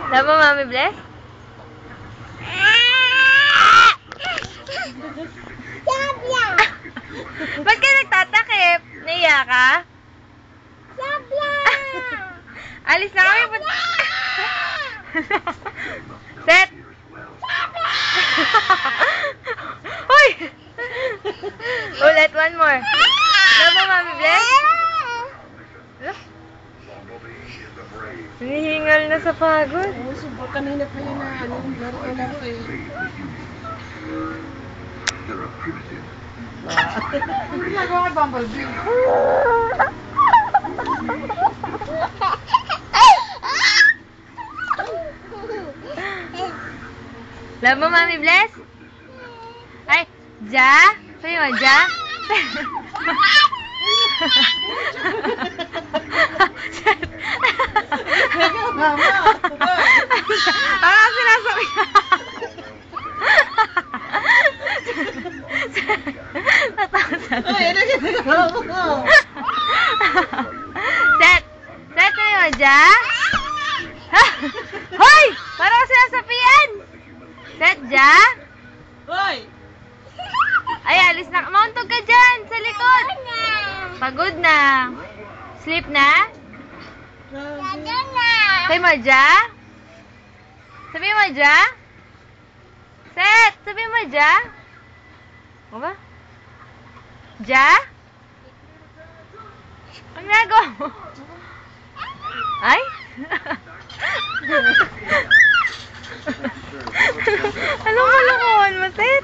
Love mo, Mami Bless? Ba't ka nagtatakip? Naiya ka? Alis na kami. Set! Uy! Ulit, one more. Love mo, Mami Bless? Hinihingal na sa pagod. Kanina pa yun na laro eh. Ang ginagawa kay Bumblebee. Love mo, Mami Bless? Ay, Ja? Sabi mo, Ja? Mama! Ang sinasabi ka. Set! Set sabi mo, Ja? Hoy! Parang sinasapian! Set, Ja? Hoy! Ay, alis na. Mauntog ka dyan, sa likod. Pagod na. Sleep na? Sabi mo, Ja? Sabi mo, Ja? Set! Sabi mo, Ja? Ano ba? Ja? Ang nagawa mo? Ay? Anong kalokohan mo, Set?